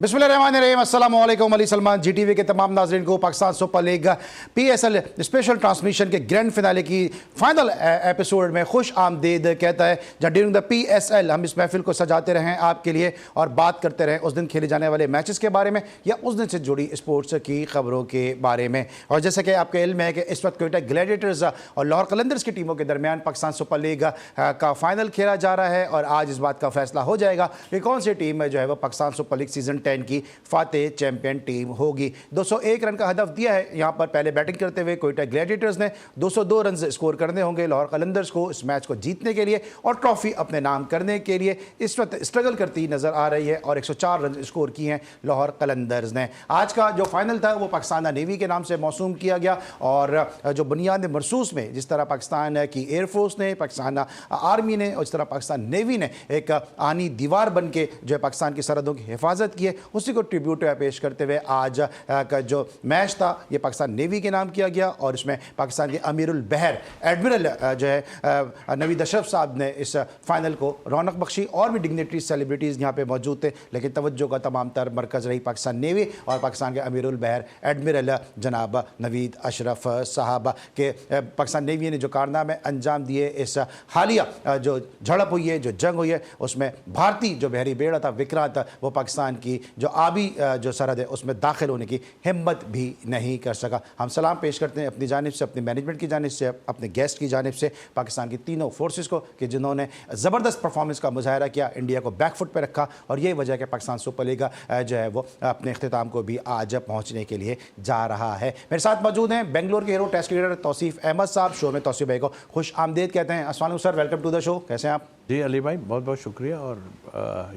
बिस्मिल्लाहिर्रहमानिर्रहीम, अस्सलाम वालेकुम। अली सलमान जीटीवी के तमाम नाज़रीन को Pakistan super league PSL special transmission के ग्रैंड फिनाले की फाइनल एपिसोड में खुश आमदीद कहता है। जहाँ ड्यूरिंग द पीएसएल हम इस महफिल को सजाते रहें आपके लिए और बात करते रहें उस दिन खेले जाने वाले मैचेस के बारे में या उस दिन से जुड़ी स्पोर्ट्स की खबरों के बारे में। और जैसे कि आपका इल्म है कि इस वक्त कोयटा ग्लैडिएटर्स और लाहौर कलंदर्स की टीमों के दरमियान पाकिस्तान सुपर लीग का फाइनल खेला जा रहा है और आज इस बात का फैसला हो जाएगा कि कौन सी टीम जो है वो पाकिस्तान सुपर लीग सीजन 10 की फातेह चैंपियन टीम होगी। 201 रन का हदफ दिया है। यहां पर पहले बैटिंग करते हुए कोयटा ग्लैडिएटर्स ने 202 रन स्कोर करने होंगे लाहौर कलंदर्स को इस मैच को जीतने के लिए और ट्रॉफी अपने नाम करने के लिए इस वक्त स्ट्रगल करती नजर आ रही है और 104 रन स्कोर किए हैं लाहौर कलंदर्स ने। आज का जो फाइनल था वो पाकिस्तान नेवी के नाम से मौसूम किया गया और जो बुनियाद मरसूस में जिस तरह पाकिस्तान की एयरफोर्स ने, पाकिस्तान आर्मी ने और इस तरह पाकिस्तान नेवी ने एक आनी दीवार बन के जो है पाकिस्तान की सरहदों की हिफाजत की है उसी को ट्रिब्यूट पेश करते हुए आज का जो मैच था ये पाकिस्तान नेवी के नाम किया गया और इसमें पाकिस्तान के अमीरुल बहर एडमिरल जो है नवीद अशरफ साहब ने इस फाइनल को रौनक बख्शी। और भी डिग्नेटरी सेलिब्रिटीज़ यहाँ पे मौजूद थे लेकिन तवज्जो का तमाम तर मरकज़ रही पाकिस्तान नेवी और पाकिस्तान के अमीरुल बहर एडमिरल जनाब नवीद अशरफ साहब के। पाकिस्तान नेवी ने जो कारनामे अंजाम दिए इस हालिया जो झड़प हुई है, जो जंग हुई है, उसमें भारतीय जो बहरी बेड़ा था विक्रांत वो पाकिस्तान की जो आबी जो सरहद है उसमें दाखिल होने की हिम्मत भी नहीं कर सका। हम सलाम पेश करते हैं अपनी जानिब से, अपनी मैनेजमेंट की जानिब से, अपने गेस्ट की जानिब से पाकिस्तान की तीनों फोर्सेस को कि जिन्होंने ज़बरदस्त परफॉर्मेंस का मुजाहरा किया, इंडिया को बैकफुट पर रखा और यही वजह है कि पाकिस्तान सुपर लीग जो है वो अपने अख्तिताम को भी आज पहुँचने के लिए जा रहा है। मेरे साथ मौजूद हैं बेंगलोर के hero test cricketer Tausif Ahmed साहब। शो में तौसीफ भाई को खुश आमदीद कहते हैं। अस्सलाम वालेकुम sir, welcome to the show. कैसे हैं आप? जी अली भाई बहुत बहुत शुक्रिया और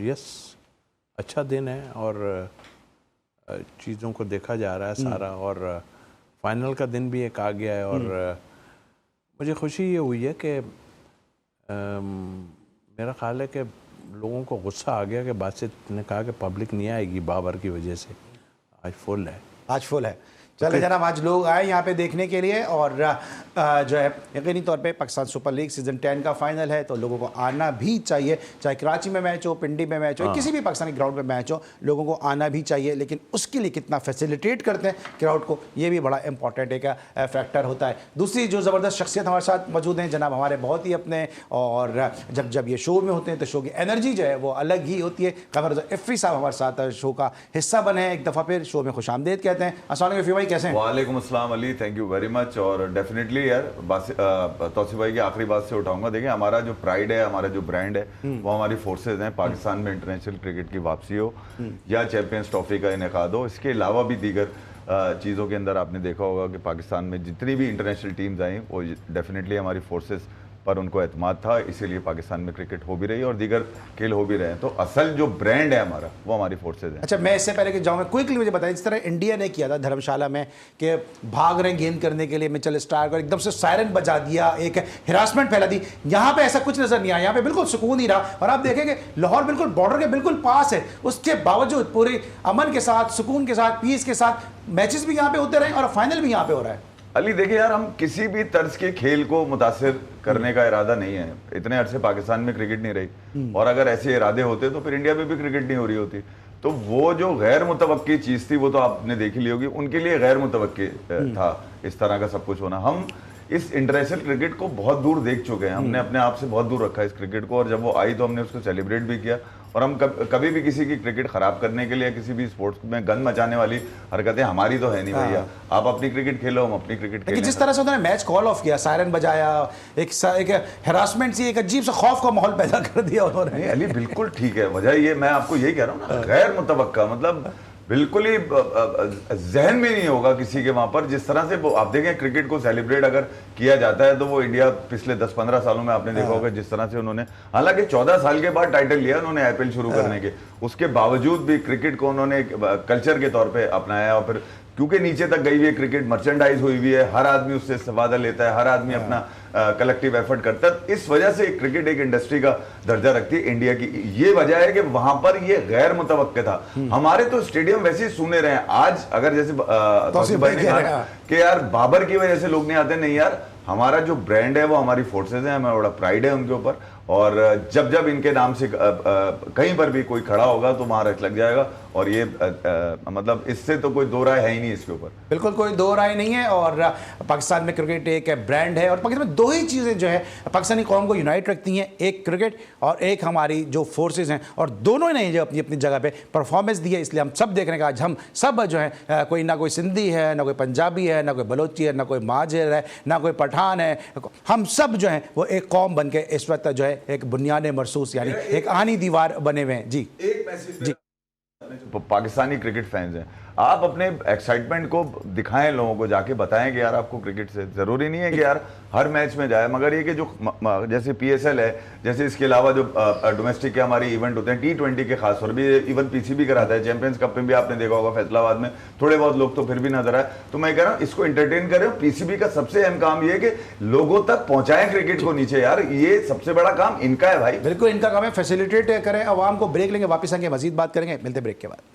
यस अच्छा दिन है और चीज़ों को देखा जा रहा है सारा और फाइनल का दिन भी एक आ गया है और मुझे खुशी ये हुई है कि मेरा ख्याल है कि लोगों को गुस्सा आ गया कि बासित ने कहा कि पब्लिक नहीं आएगी बाबर की वजह से। आज फुल है, आज फुल है। चले जनाब, आज लोग आए यहाँ पे देखने के लिए और जो है यकीनी तौर पे पाकिस्तान सुपर लीग सीजन 10 का फाइनल है तो लोगों को आना भी चाहिए, चाहे कराची में मैच हो, पिंडी में मैच हो, किसी भी पाकिस्तानी ग्राउंड में मैच हो, लोगों को आना भी चाहिए। लेकिन उसके लिए कितना फैसिलिटेट करते हैं क्राउड को, ये भी बड़ा इंपॉर्टेंट एक फैक्टर होता है। दूसरी जो ज़बरदस्त शख्सियत हमारे साथ मौजूद हैं जनाब हमारे बहुत ही अपने, और जब ये शो में होते हैं तो शो की एनर्जी जो है वो अलग ही होती है। कमर इफ़ी साहब हमारे साथ शो का हिस्सा बने हैं, एक दफ़ा फिर शो में खुश आमदीद कहते हैं। अस्सलाम वालेकुम भाई, कैसे हैं? वालेकुम अस्सलाम Ali, thank you very much. और डेफिनेटली यार तौसीफ भाई की आखिरी बात से उठाऊंगा। देखिए हमारा जो प्राइड है, हमारा जो ब्रांड है वो हमारी फोर्सेज हैं। पाकिस्तान में इंटरनेशनल क्रिकेट की वापसी हो या चैंपियंस ट्रॉफी का इनेकाद हो, इसके अलावा भी दीगर चीज़ों के अंदर आपने देखा होगा कि पाकिस्तान में जितनी भी इंटरनेशनल टीम्स आई वो डेफिनेटली हमारी फोर्सेज पर उनको एतमाद था, इसीलिए पाकिस्तान में क्रिकेट हो भी रही है और दीगर खेल हो भी रहे हैं। तो असल जो ब्रांड है हमारा वो हमारी फोर्सेज है। अच्छा, मैं इससे पहले कि जाऊँ क्विकली मुझे बताएं, जिस तरह इंडिया ने किया था धर्मशाला में कि भाग रहे गेंद करने के लिए मिचेल स्टार्क और एकदम से सायरन बजा दिया, एक हिरासमेंट फैला दी, यहाँ पे ऐसा कुछ नजर नहीं आया। यहाँ पे बिल्कुल सुकून ही रहा और आप देखेंगे लाहौर बिल्कुल बॉर्डर के बिल्कुल पास है, उसके बावजूद पूरे अमन के साथ, सुकून के साथ, पीस के साथ मैचेस भी यहाँ पे होते रहे और फाइनल भी यहाँ पे हो रहा है। अली देखिए यार, हम किसी भी तर्ज के खेल को मुतासिर करने का इरादा नहीं है। इतने अरसे पाकिस्तान में क्रिकेट नहीं रही और अगर ऐसे इरादे होते तो फिर इंडिया में भी क्रिकेट नहीं हो रही होती। तो वो जो गैर मुतवक्की चीज़ थी वो तो आपने देख ली होगी, उनके लिए गैर मुतवक्की था इस तरह का सब कुछ होना। हम इस इंटरनेशनल क्रिकेट को बहुत दूर देख चुके हैं, हमने अपने आप से बहुत दूर रखा है इस क्रिकेट को और जब वो आई तो हमने उसको सेलिब्रेट भी किया। और हम कभी भी किसी की क्रिकेट खराब करने के लिए, किसी भी स्पोर्ट्स में गंद मचाने वाली हरकतें हमारी तो है नहीं भैया। आप अपनी क्रिकेट खेलो, हम अपनी क्रिकेट खेलें। जिस तरह से उन्होंने मैच कॉल ऑफ किया, सायरन बजाया, एक हैरासमेंट सी, एक अजीब सा खौफ का माहौल पैदा कर दिया उन्होंने। अली बिल्कुल ठीक है, वजह ये मैं आपको यही कह रहा हूँ ना, गैर मुतवक्का मतलब बिल्कुल ही जहन में नहीं होगा किसी के वहां पर। जिस तरह से वो आप देखें क्रिकेट को सेलिब्रेट अगर किया जाता है तो वो इंडिया पिछले 10-15 सालों में आपने देखा होगा जिस तरह से उन्होंने, हालांकि 14 साल के बाद टाइटल लिया उन्होंने आईपीएल शुरू करने के, उसके बावजूद भी क्रिकेट को उन्होंने कल्चर के तौर पर अपनाया और फिर क्योंकि नीचे तक गई हुई है क्रिकेट, मर्चेंडाइज हुई हुई है, हर आदमी उससे इस्तेफादा लेता है, हर आदमी अपना कलेक्टिव एफर्ट करता है। इस वजह से क्रिकेट एक इंडस्ट्री का दर्जा रखती है इंडिया की। ये वजह है कि वहां पर ये गैर मुतवक्के था। हमारे तो स्टेडियम वैसे ही सुने रहे हैं। आज अगर जैसे भाई ने कहा कि यार बाबर की वजह से लोग नहीं आते, नहीं यार, हमारा जो ब्रांड है वो हमारी फोर्सेज है, हमारा बड़ा प्राइड है उनके ऊपर और जब जब इनके नाम से कहीं पर भी कोई खड़ा होगा तो वहां रच लग जाएगा। और ये मतलब इससे तो कोई दो राय है ही नहीं इसके ऊपर। बिल्कुल कोई दो राय नहीं है। और पाकिस्तान में क्रिकेट एक ब्रांड है, और पाकिस्तान में दो ही चीज़ें जो है पाकिस्तानी कौम को यूनाइट रखती हैं, एक क्रिकेट और एक हमारी जो फोर्सेस हैं, और दोनों ने जो अपनी अपनी जगह पे परफॉर्मेंस दी है। इसलिए हम सब देख रहे हैं कि आज हम सब जो है कोई ना कोई सिंधी है, ना कोई पंजाबी है, ना कोई बलोची है, ना कोई माजिर है, ना कोई पठान है, हम सब जो है वो एक कौम बन के इस वक्त जो है एक बुनियाद मरसूस यानी एक आनी दीवार बने हुए हैं। जी एक मैसेज जी, पाकिस्तानी क्रिकेट फैंस हैं, आप अपने एक्साइटमेंट को दिखाएं, लोगों को जाके बताएं कि यार आपको क्रिकेट से जरूरी नहीं है कि यार हर मैच में जाए, मगर ये कि जो जैसे पीएसएल है, जैसे इसके अलावा जो डोमेस्टिक के हमारे इवेंट होते हैं, T20 के खास तौर पर, इवन पीसीबी कराता है, चैंपियंस कप में भी आपने देखा होगा फैसलाबाद में थोड़े बहुत लोग तो फिर भी नजर आए। तो मैं कह रहा हूँ इसको एंटरटेन करें। पीसीबी का सबसे अहम काम ये है कि लोगों तक पहुंचाएं क्रिकेट को नीचे, यार ये सबसे बड़ा काम इनका है भाई। बिल्कुल इनका काम है, फैसिलिटेट करें आवाम को। ब्रेक लेंगे, वापस आएंगे, मजीद बात करेंगे, मिलते ब्रेक के बाद।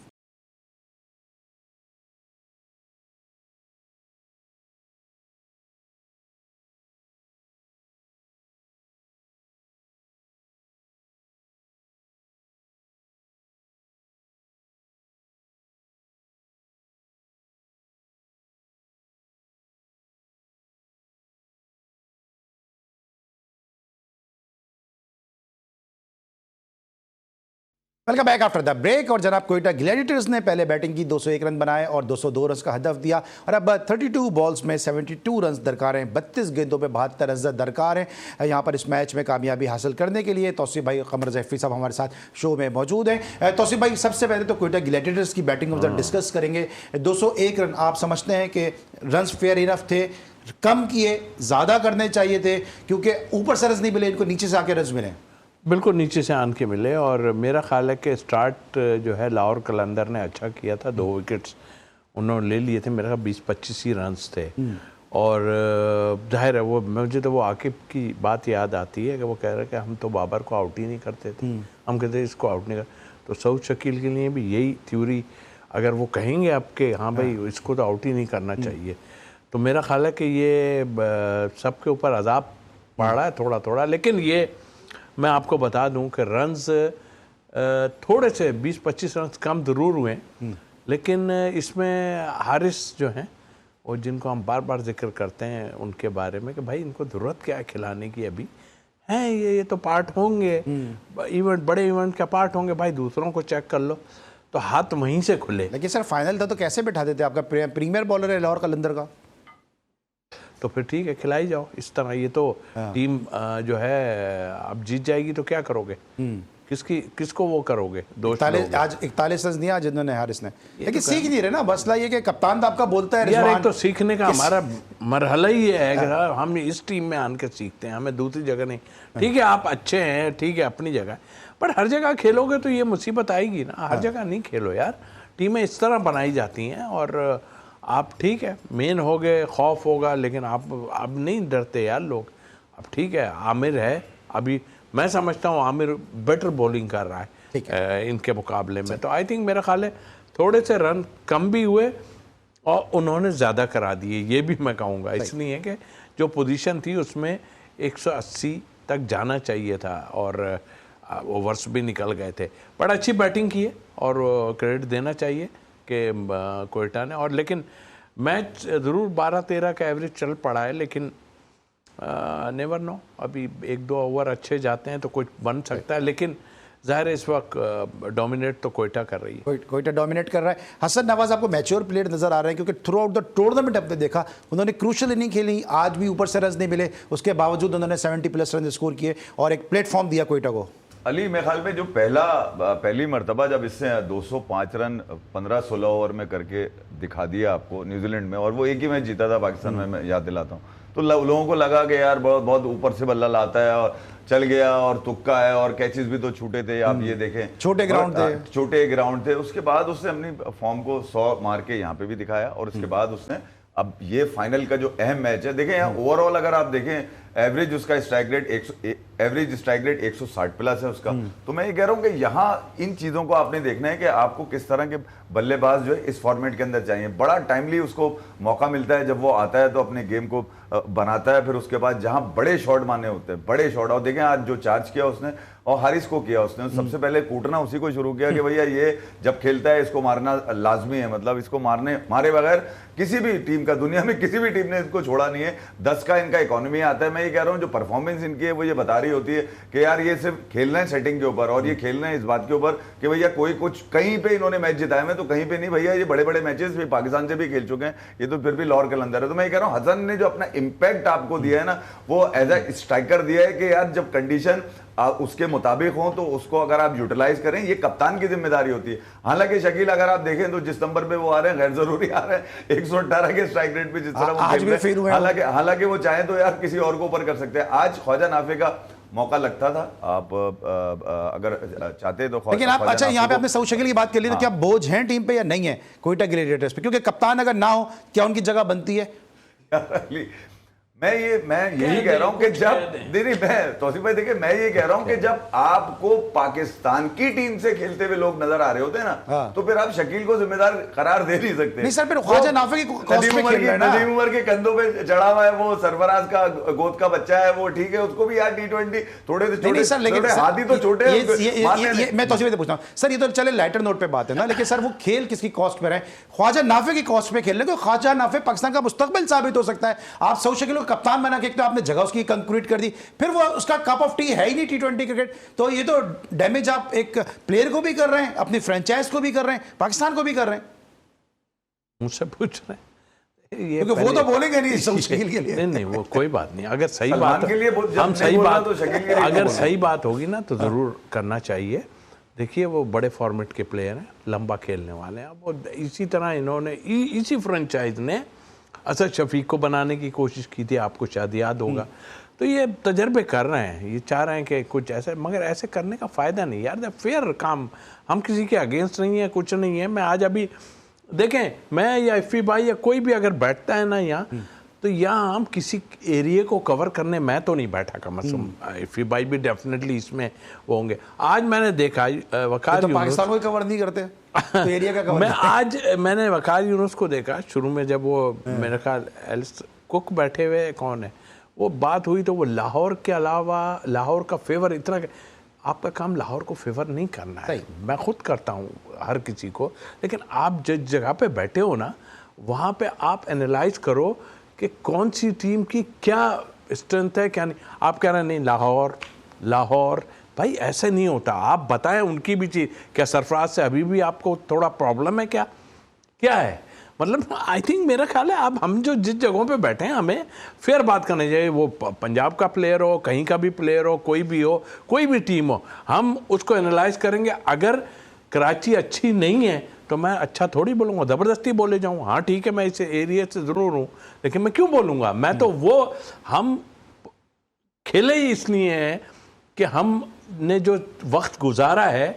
Welcome back after the break. और जनाब कोयटा ग्लैडिएटर्स ने पहले बैटिंग की, 201 रन बनाए और 202 रन का हदफ दिया, और अब 32 बॉल्स में 72 रन दरकार हैं, 32 गेंदों पे 72 रन दरकार हैं यहाँ पर इस मैच में कामयाबी हासिल करने के लिए। तौसीफ भाई कमर ज़ैफ़ी साहब हमारे साथ शो में मौजूद हैं। तौसीफ भाई, सबसे पहले तो कोयटा ग्लैडिएटर्स की बैटिंग को डिस्कस करेंगे। 201 रन, आप समझते हैं कि रन फेयर इनफ थे, कम किए, ज़्यादा करने चाहिए थे, क्योंकि ऊपर से रन नहीं मिले इनको, नीचे से आके रन मिले? बिल्कुल नीचे से आन के मिले, और मेरा ख्याल है कि स्टार्ट जो है लाहौर कलंदर ने अच्छा किया था। 2 विकेट्स उन्होंने ले लिए थे, मेरा ख्याल 20-25 ही रन्स थे। और जाहिर है वो, मुझे तो वो आकिब की बात याद आती है कि वो कह रहे कि हम तो बाबर को आउट ही नहीं करते थे, हम कहते इसको आउट नहीं कर। तो सऊद शकील के लिए भी यही थ्योरी, अगर वो कहेंगे आपके हाँ भाई इसको तो आउट ही नहीं करना चाहिए, तो मेरा ख्याल है कि ये सबके ऊपर अजाब पड़ रहा है थोड़ा थोड़ा। लेकिन ये मैं आपको बता दूं कि रन्स थोड़े से 20-25 रन कम ज़रूर हुए, लेकिन इसमें हारिस जो हैं, और जिनको हम बार बार जिक्र करते हैं उनके बारे में कि भाई इनको ज़रूरत क्या है खिलाने की, अभी हैं ये तो पार्ट होंगे, इवेंट बड़े इवेंट का पार्ट होंगे भाई, दूसरों को चेक कर लो, तो हाथ वहीं से खुले। लेकिन सर फाइनल था तो कैसे बिठा देते? आपका प्रीमियर बॉलर है लाहौर कलंदर का, तो फिर ठीक है खिलाई जाओ इस तरह। ये तो टीम जो है अब जीत जाएगी तो क्या करोगे, किसको वो करोगे दोस्त? आज 41 रन दिया जिन्होंने हारिस ने, लेकिन सीख नहीं रहे ना। मसला ये कि कप्तान तो आपका बोलता है यार, एक तो सीखने का हमारा मरहला ही है कि हम इस टीम में आकर सीखते हैं, हमें दूसरी जगह नहीं। ठीक है आप अच्छे हैं, ठीक है अपनी जगह, पर हर जगह खेलोगे तो ये मुसीबत आएगी ना। हर जगह नहीं खेलो यार, टीमें इस तरह बनाई जाती हैं। और आप ठीक है मेन हो गए, खौफ होगा, लेकिन आप अब नहीं डरते यार लोग। अब ठीक है आमिर है, अभी मैं समझता हूँ आमिर बेटर बॉलिंग कर रहा है इनके मुकाबले में। तो आई थिंक मेरा ख्याल है थोड़े से रन कम भी हुए और उन्होंने ज़्यादा करा दिए, ये भी मैं कहूँगा। इसलिए कि जो पोजीशन थी उसमें 180 तक जाना चाहिए था और ओवर्स भी निकल गए थे। बड़ा अच्छी बैटिंग की है और क्रेडिट देना चाहिए कि कोयटा ने। और लेकिन मैच ज़रूर 12-13 का एवरेज चल पड़ा है, लेकिन नेवर नो, अभी 1-2 ओवर अच्छे जाते हैं तो कुछ बन सकता है। लेकिन ज़ाहिर है इस वक्त डोमिनेट तो कोयटा कर रही है, कोयटा डोमिनेट कर रहा है। हसन नवाज आपको मैच्योर प्लेयर नजर आ रहे हैं, क्योंकि थ्रू आउट द टूर्नामेंट आपने देखा उन्होंने क्रूशल इनिंग खेली, आज भी ऊपर से रन नहीं मिले, उसके बावजूद उन्होंने 70+ रन स्कोर किए और एक प्लेटफॉर्म दिया कोयटा को। अली मेरे ख्याल में जो पहली मर्तबा जब इससे 205 रन 15-16 ओवर में करके दिखा दिया आपको न्यूजीलैंड में, और वो एक ही मैच जीता था पाकिस्तान में, मैं याद दिलाता हूँ, तो लोगों को लगा कि यार बहुत बहुत ऊपर से बल्ला लाता है और चल गया और तुक्का है और कैचेस भी तो छूटे थे, आप ये देखें छोटे ग्राउंड थे। उसके बाद उसने अपनी फॉर्म को 100 मार के यहाँ पे भी दिखाया, और उसके बाद उसने अब ये फाइनल का जो अहम मैच है, देखें यहाँ ओवरऑल अगर आप देखें एवरेज उसका strike rate average strike rate 160 plus है उसका। तो मैं ये कह रहा हूँ कि यहाँ इन चीजों को आपने देखना है कि आपको किस तरह के बल्लेबाज जो है इस फॉर्मेट के अंदर चाहिए। बड़ा टाइमली उसको मौका मिलता है, जब वो आता है तो अपने गेम को बनाता है, फिर उसके बाद जहां बड़े शॉट मारने होते हैं, बड़े शॉट, और देखें आज जो चार्ज किया उसने और हारिस को किया उसने, सबसे पहले कूटना उसी को शुरू किया कि भैया ये जब खेलता है इसको मारना लाजमी है, मतलब इसको मारे बगैर किसी भी टीम का, दुनिया में किसी भी टीम ने इसको छोड़ा नहीं है। 10 का इनका इकोनॉमी आता है। मैं ये कह रहा हूँ जो परफॉर्मेंस इनकी है वो ये बता रही होती है कि यार ये सिर्फ खेलना है सेटिंग के ऊपर, और ये खेलना है इस बात के ऊपर कि भैया कोई कुछ कहीं पे इन्होंने मैच जिताया में तो कहीं पे नहीं भैया, ये बड़े बड़े मैचेस भी पाकिस्तान से भी खेल चुके हैं, ये तो फिर भी लाहौर कलंदर है। तो मैं ये कह रहा हूँ हसन ने जो अपना इंपैक्ट आपको दिया है ना, वो एज ए स्ट्राइकर दिया है कि यार जब कंडीशन उसके मुताबिक हो तो उसको अगर आप यूटिलाइज करें, ये कप्तान की जिम्मेदारी होती है। हालांकि शकील अगर आप देखें तो जिस नंबर पे वो आ रहे हैं गैर जरूरी आ रहे हैं, 118 के स्ट्राइक रेट पे जिस तरह वो खेल रहे हैं, हालांकि वो चाहे तो यार किसी और को ऊपर कर सकते हैं। आज ख्वाजा नाफे का मौका लगता था, आप अगर चाहते तो। लेकिन आप अच्छा यहाँ पे आपने सऊद शकील की बात कर ली, तो क्या बोझ हैं टीम पे या नहीं है कोयटा ग्लेडिएटर्स पे? क्योंकि कप्तान अगर ना हो क्या उनकी जगह बनती है? मैं यही कह रहा हूं कि जब मैं तौसीफ भाई देखिए, मैं ये कह रहा हूं कि जब आपको पाकिस्तान की टीम से खेलते हुए लोग नजर आ रहे होते हैं ना, तो फिर आप शकील को जिम्मेदार करार दे नहीं सकते। नहीं सर, फिर ख्वाजा नाफे की नदीम उमर के कंधों पे चढ़ा हुआ है, वो सरफराज का गोद का बच्चा है, वो ठीक है, उसको भी यार T20 थोड़े से छोटे हाथी तो छोटे हैं। मैं तौसीफ से पूछता हूं सर, ये तो चले लाइटर नोट पे बात है ना, लेकिन सर वो खेल किसकी कॉस्ट पर है? ख्वाजा नाफे की कॉस्ट पे खेल रहे हैं। ख्वाजा नाफे पाकिस्तान का मुस्तकबिल साबित हो सकता है। आप सऊद शकील कप्तान बना के, तो आपने जगह उसकी कंक्रीट कर दी, फिर वो उसका कप ऑफ टी है ही नहीं T20 क्रिकेट। तो ये तो डैमेज आप एक प्लेयर को भी कर रहे हैं, अपनी फ्रेंचाइज को भी कर रहे हैं, पाकिस्तान को भी कर रहे हैं। मुझसे पूछ रहे हैं ये वो तो बोलेंगे नहीं सऊद शकील के लिए। नहीं वो कोई बात नहीं, अगर सही बात हम सही बात अगर सही बात होगी ना तो जरूर करना चाहिए। देखिए वो बड़े फॉर्मेट के प्लेयर हैं, लंबा खेलने वाले हैं। वो इसी तरह इन्होंने इसी फ्रेंचाइज ने असद शफीक को बनाने की कोशिश की थी, आपको शायद याद होगा। तो ये तजर्बे कर रहे हैं, ये चाह रहे हैं कि कुछ ऐसे, मगर ऐसे करने का फ़ायदा नहीं यार। फेयर काम, हम किसी के अगेंस्ट नहीं है, कुछ नहीं है। मैं आज अभी देखें, मैं या इफ़ी भाई या कोई भी अगर बैठता है ना यहाँ, तो यहाँ हम किसी एरिया को कवर करने, मैं तो नहीं बैठा कम से कम, इफ़ी भाई भी डेफिनेटली इसमें वो होंगे। आज मैंने देखा वकार तो पाकिस्तान को कवर नहीं करते तो एरिया का कवर मैंने वकार यूनुस को देखा शुरू में, जब वो मेरे ख्याल एलिस कुक बैठे हुए कौन है, वो बात हुई तो वो लाहौर के अलावा लाहौर का फेवर इतना, आपका काम लाहौर को फेवर नहीं करना है। मैं खुद करता हूँ हर किसी को, लेकिन आप जिस जगह पे बैठे हो ना, वहाँ पे आप एनालाइज करो कि कौन सी टीम की क्या स्ट्रेंथ है क्या नहीं। आप कह रहे हैं नहीं लाहौर भाई ऐसे नहीं होता। आप बताएं उनकी भी चीज़, क्या सरफराज से अभी भी आपको थोड़ा प्रॉब्लम है क्या है? मतलब आई थिंक मेरा ख्याल है अब हम जो जिस जगहों पे बैठे हैं हमें फेयर बात करनी चाहिए। वो पंजाब का प्लेयर हो, कहीं का भी प्लेयर हो, कोई भी हो, कोई भी टीम हो, हम उसको एनालाइज करेंगे। अगर कराची अच्छी नहीं है तो मैं अच्छा थोड़ी बोलूँगा, ज़बरदस्ती बोले जाऊँ, हाँ ठीक है मैं इस एरिया से ज़रूर हूँ, लेकिन मैं क्यों बोलूँगा? मैं तो वो हम खेले ही इसलिए हैं कि हमने जो वक्त गुजारा है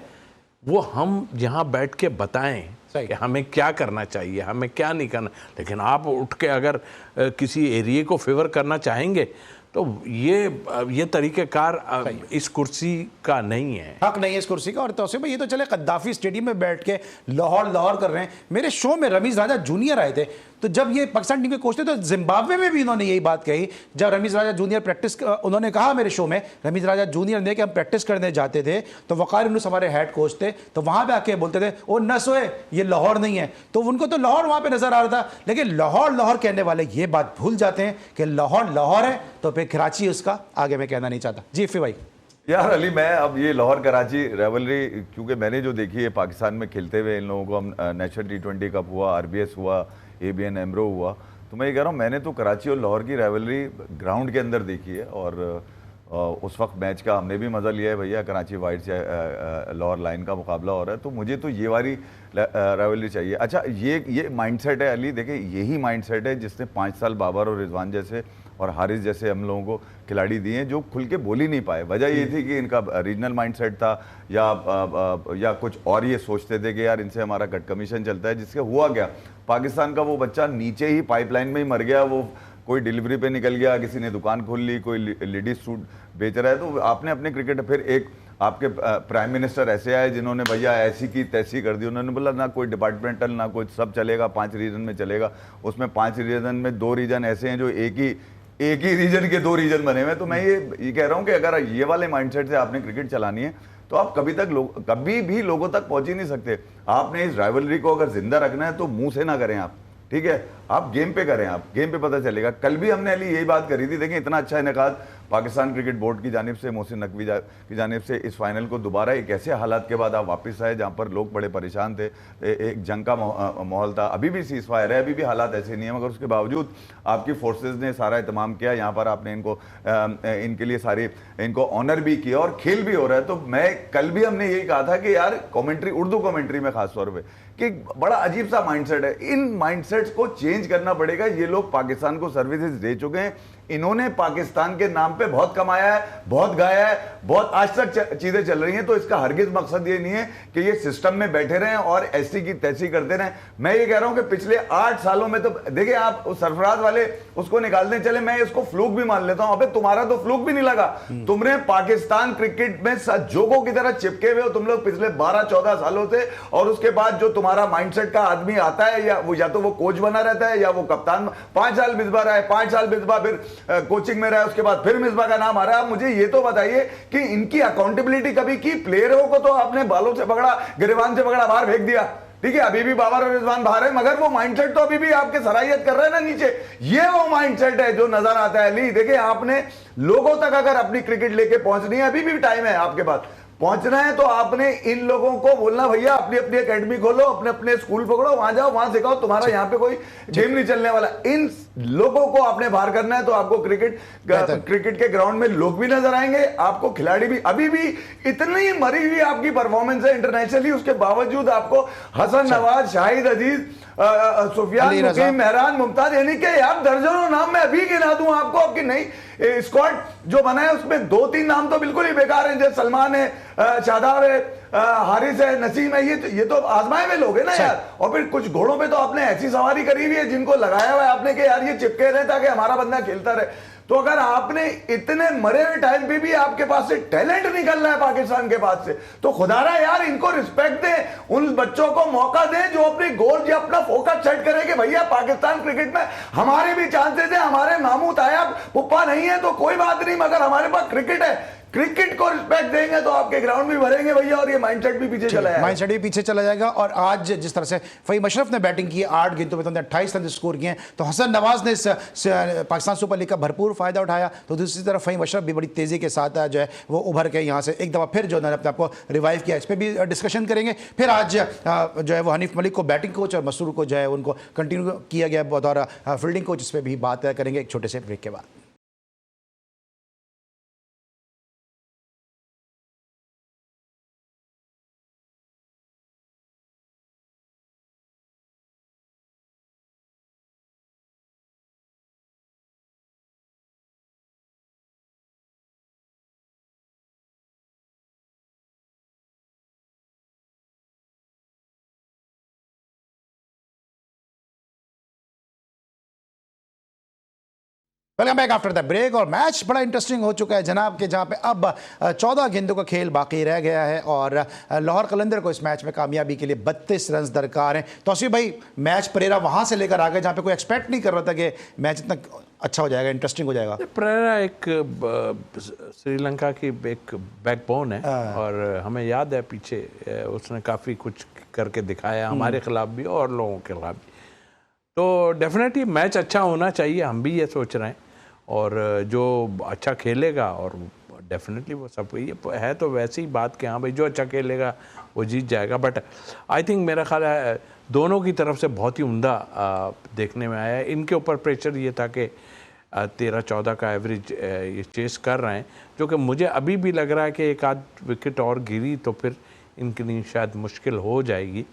वो हम यहाँ बैठ के बताएं कि हमें क्या करना चाहिए, हमें क्या नहीं करना। लेकिन आप उठ के अगर किसी एरिया को फेवर करना चाहेंगे तो ये तरीक़ेकार इस कुर्सी का नहीं है, हक नहीं है इस कुर्सी का। और तौसीफ भाई ये तो चले कद्दाफी स्टेडियम में बैठ के लाहौर कर रहे हैं। मेरे शो में रमीज़ राजा जूनियर आए थे, तो जब ये पाकिस्तान टीम के कोच थे तो जिम्बाब्वे में भी इन्होंने यही बात कही। जब रमीज़ राजा जूनियर प्रैक्टिस, उन्होंने कहा मेरे शो में, रमीज़ राजा जूनियर ने कि हम प्रैक्टिस करने जाते थे तो वकार यूनुस हमारे हेड कोच थे, तो वहाँ पे आके बोलते थे ओ न सोए ये लाहौर नहीं है। तो उनको तो लाहौर वहाँ पे नजर आ रहा था, लेकिन लाहौर कहने वाले ये बात भूल जाते हैं कि लाहौर है तो फिर कराची उसका आगे मैं कहना नहीं चाहता। जी इफ़ी भाई। यार अली, मैं अब ये लाहौर कराची रेवलरी, क्योंकि मैंने जो देखी है पाकिस्तान में खेलते हुए इन लोगों को, हम नेशनल T20 कप हुआ, RBS हुआ, ABN एमरो हुआ, तो मैं ये कह रहा हूँ मैंने तो कराची और लाहौर की रेवलरी ग्राउंड के अंदर देखी है। और उस वक्त मैच का हमने भी मज़ा लिया है भैया, कराची वाइट से लाहौर लाइन का मुकाबला हो रहा है, तो मुझे तो ये वाली रेवलरी चाहिए। अच्छा ये माइंडसेट है अली, देखिए यही माइंडसेट है जिसने 5 साल बाबर और रिजवान जैसे और हारिस जैसे हम लोगों को खिलाड़ी दिए हैं जो खुल के बोल ही नहीं पाए। वजह ये थी कि इनका रीजनल माइंडसेट था या कुछ और ये सोचते थे कि यार इनसे हमारा कट कमीशन चलता है, जिससे हुआ क्या, पाकिस्तान का वो बच्चा नीचे ही पाइपलाइन में ही मर गया। वो कोई डिलीवरी पे निकल गया, किसी ने दुकान खोल ली, कोई लेडीज सूट बेच रहा है। तो आपने अपने क्रिकेट, फिर एक आपके प्राइम मिनिस्टर ऐसे आए जिन्होंने भैया ऐसी की तैसी कर दी। उन्होंने बोला ना कोई डिपार्टमेंटल ना कोई, सब चलेगा, 5 रीजन में चलेगा। उसमें 5 रीजन में 2 रीजन ऐसे हैं जो एक ही रीजन के 2 रीजन बने हुए हैं। तो मैं ये कह रहा हूँ कि अगर ये वाले माइंडसेट से आपने क्रिकेट चलानी है तो आप कभी भी लोगों तक पहुंच ही नहीं सकते। आपने इस राइवलरी को अगर जिंदा रखना है तो मुंह से ना करें आप, ठीक है, आप गेम पे करें, आप गेम पे पता चलेगा। कल भी हमने अली यही बात करी थी। देखें इतना अच्छा इनेकाद पाकिस्तान क्रिकेट बोर्ड की जानिब से, मोहसिन नकवी की जानिब से, इस फाइनल को दोबारा एक ऐसे हालात के बाद आप वापस आए जहां पर लोग बड़े परेशान थे, एक जंग का माहौल था। अभी भी सीज फायर है, अभी भी हालात ऐसे नहीं है, मगर उसके बावजूद आपकी फोर्सेज ने सारा इत्माम किया। यहाँ पर आपने इनके लिए सारी इनको ऑनर भी किया और खेल भी हो रहा है। तो मैं कल भी हमने यही कहा था कि यार कॉमेंट्री, उर्दू कॉमेंट्री में खासतौर पर, कि बड़ा अजीब सा माइंडसेट है। इन माइंडसेट्स को चेंज करना पड़ेगा। ये लोग पाकिस्तान को सर्विसेज दे चुके हैं, इन्होंने पाकिस्तान के नाम पे बहुत कमाया है, बहुत गाया है, बहुत आज तक चीजें चल रही हैं। तो इसका हरगिज मकसद ये नहीं है कि ये सिस्टम में बैठे रहें और ऐसी की तैसी करते रहें। मैं ये कह रहा हूं कि पिछले 8 सालों में तो देखिए, आप सरफराज वाले उसको निकालने चले, मैं इसको फ्लूक भी मान लेता हूं। अबे तुम्हारा तो फ्लूक भी नहीं लगा, तुमने पाकिस्तान क्रिकेट में जोगों की तरह चिपके हुए हो तुम लोग पिछले 12-14 सालों से। और उसके बाद जो तुम्हारा माइंडसेट का आदमी आता है, या तो वो कोच बना रहता है या वो कप्तान। 5 साल मिसबा रहा है, 5 साल मिसबा फिर कोचिंग में रहा है, उसके बाद फिर मिसबा का नाम आ रहा है। मुझे ये तो बताइए कि इनकी अकाउंटेबिलिटी कभी की? प्लेयरों को तो आपने बालों से पकड़ा, गिरेबान से पकड़ा, बाहर फेंक दिया, ठीक है, अभी भी बाबर और रिजवान बाहर है, मगर वो माइंडसेट तो अभी भी आपके सराहियत कर रहे हैं ना नीचे। ये वो माइंडसेट है जो नजर आता है। अली देखिए, आपने लोगों तक अगर अपनी क्रिकेट लेके पहुंचनी है, अभी भी टाइम है आपके पास पहुंचना है, तो आपने इन लोगों को बोलना भैया अपनी अपनी एकेडमी खोलो, अपने अपने स्कूल पकड़ो, वहां जाओ, वहां सिखाओ, तुम्हारा यहाँ पे कोई गेम नहीं चलने वाला। इन लोगों को आपने बाहर करना है, तो आपको क्रिकेट के ग्राउंड में लोग भी नजर आएंगे, आपको खिलाड़ी भी। अभी भी इतनी मरी हुई आपकी परफॉर्मेंस है इंटरनेशनली, उसके बावजूद आपको हसन नवाज, शाहिद अजीज, सुफियान, मुकीम, मेहरान, मुमताज, यानी कि यार दर्जनों नाम मैं अभी गिना दूं आपको। आपकी नई स्क्वाड जो बना है उसमें 2-3 नाम तो बिल्कुल ही बेकार हैं, जैसे सलमान है, शादाब है, हारिस है, नसीम है। ये तो आजमाए हुए लोग हैं ना यार। और फिर कुछ घोड़ों पे तो आपने ऐसी सवारी करी हुई है जिनको लगाया हुआ है आपने कि यार ये चिपके रहे ताकि हमारा बंदा खेलता रहे। तो अगर आपने इतने मरे हुए टाइम पे भी आपके पास से टैलेंट निकल रहा है पाकिस्तान के पास से, तो खुदारा यार इनको रिस्पेक्ट दें, उन बच्चों को मौका दें जो अपने गोल या अपना फोकस सेट करें कि भैया पाकिस्तान क्रिकेट में हमारे भी चांसेस है, हमारे मामू ताया पुप्पा नहीं है तो कोई बात नहीं, मगर हमारे पास क्रिकेट है। क्रिकेट को रिस्पेक्ट देंगे तो आपके ग्राउंड भी भरेंगे भैया, और ये माइंडसेट भी पीछे चला जाएगा। माइंडसेट भी पीछे चला जाएगा। और आज जिस तरह से फ़हीम अशरफ ने बैटिंग की, 8 गेंदों में तो 28 रन स्कोर किए हैं, तो हसन नवाज ने पाकिस्तान सुपर लीग का भरपूर फायदा उठाया। तो दूसरी तरफ फ़हीम अशरफ भी बड़ी तेज़ी के साथ जो है वो उभर के यहाँ से एक दफ़ा फिर जो है अपने आपको रिवाइव किया। इस पर भी डिस्कशन करेंगे। फिर आज जो है वो हनीफ मलिक को बैटिंग कोच और मसूर को जो है उनको कंटिन्यू किया गया बतौर फील्डिंग कोच, इस पर भी बात करेंगे एक छोटे से ब्रेक के बाद। Welcome back after the break. और मैच बड़ा इंटरेस्टिंग हो चुका है जनाब के, जहां पे अब 14 गेंदों का खेल बाकी रह गया है और लाहौर कलंदर को इस मैच में कामयाबी के लिए 32 रन दरकार हैं। तौसीफ भाई, मैच परेरा वहां से लेकर आ गए जहां पे कोई एक्सपेक्ट नहीं कर रहा था कि मैच इतना अच्छा हो जाएगा, इंटरेस्टिंग हो जाएगा। परेरा एक श्रीलंका की एक बैकबोन है और हमें याद है पीछे उसने काफ़ी कुछ करके दिखाया हमारे खिलाफ भी और लोगों के खिलाफ भी। तो डेफिनेटली मैच अच्छा होना चाहिए, हम भी ये सोच रहे हैं। और जो अच्छा खेलेगा, और डेफिनेटली वो सब ये है तो वैसी ही बात कि हाँ भाई जो अच्छा खेलेगा वो जीत जाएगा। बट आई थिंक मेरा ख्याल है दोनों की तरफ से बहुत ही उम्दा देखने में आया है। इनके ऊपर प्रेशर ये था कि 13-14 का एवरेज ये चेस कर रहे हैं, जो कि मुझे अभी भी लग रहा है कि एक आध विकेट और गिरी तो फिर इनके लिए शायद मुश्किल हो जाएगी।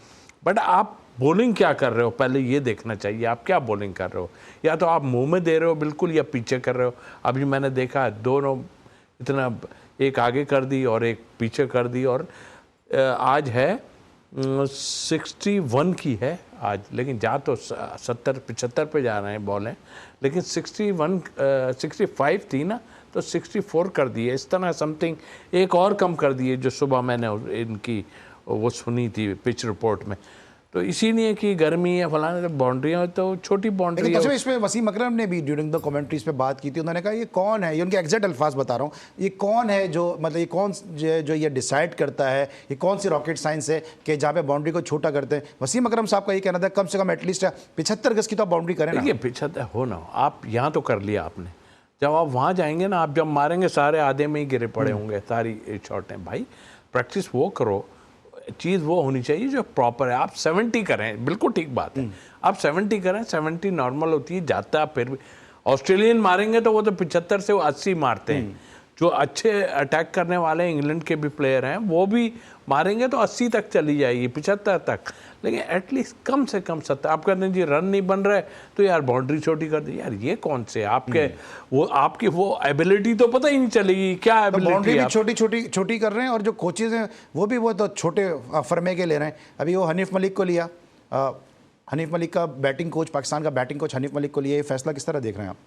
बट आप बॉलिंग क्या कर रहे हो पहले ये देखना चाहिए, आप क्या बॉलिंग कर रहे हो, या तो आप मुंह में दे रहे हो बिल्कुल या पीछे कर रहे हो। अभी मैंने देखा दोनों इतना, एक आगे कर दी और एक पीछे कर दी। और आज है 61 की है आज, लेकिन जा तो 70-75 पे जा रहे हैं बॉलें, लेकिन 65 थी ना, तो 64 कर दिए, इस तरह समथिंग एक और कम कर दिए जो सुबह मैंने इनकी वो सुनी थी पिच रिपोर्ट में। तो इसीलिए कि गर्मी है फलाने, तो बाउंड्रियाँ तो छोटी बाउंड्री है। इसमें वसीम अकरम ने भी ड्यूरिंग द कमेंट्रीज पे बात की थी, उन्होंने कहा ये कौन है, ये उनके एग्जैक्ट अल्फाज बता रहा हूँ, ये कौन है जो मतलब ये कौन जो ये डिसाइड करता है, ये कौन सी रॉकेट साइंस है कि जहाँ पे बाउंड्री को छोटा करते हैं। वसीम अकरम साहब का ये कहना था कम से कम एटलीस्ट 75 गज की तो बाउंड्री करें ना। ये 75 हो ना, आप यहाँ तो कर लिया आपने, जब आप वहाँ जाएंगे ना, आप जब मारेंगे सारे आधे में ही गिरे पड़े होंगे सारी शॉटें। भाई प्रैक्टिस वो करो, चीज़ वो होनी चाहिए जो प्रॉपर है। आप 70 करें, बिल्कुल ठीक बात है, आप 70 करें, 70 नॉर्मल होती है, जाता है। फिर भी ऑस्ट्रेलियन मारेंगे तो वो तो 75 से 80 मारते हैं। जो अच्छे अटैक करने वाले इंग्लैंड के भी प्लेयर हैं वो भी मारेंगे तो 80 तक चली जाएगी, 75 तक, लेकिन एटलीस्ट कम से कम 70। आप कहते हैं जी रन नहीं बन रहा है तो यार बाउंड्री छोटी कर दी, यार ये कौन से आपके वो आपकी वो एबिलिटी तो पता ही नहीं चलेगी क्या एबिलिटी। बाउंड्री भी छोटी कर रहे हैं, और जो कोचेज हैं वो भी वो तो छोटे फर्मे के ले रहे हैं। अभी वो हनीफ मलिक को लिया, हनीफ मलिक का बैटिंग कोच, पाकिस्तान का बैटिंग कोच हनीफ मलिक को लिया, ये फैसला किस तरह देख रहे हैं आप?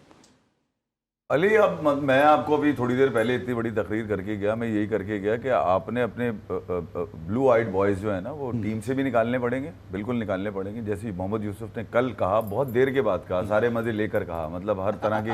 अली, अब मैं आपको अभी थोड़ी देर पहले इतनी बड़ी तकरीर करके गया, मैं यही करके गया कि आपने अपने ब्लू आइड बॉयज़ जो है ना वो टीम से भी निकालने पड़ेंगे, बिल्कुल निकालने पड़ेंगे। जैसे मोहम्मद यूसुफ ने कल कहा, बहुत देर के बाद कहा, सारे मज़े लेकर कहा, मतलब हर तरह की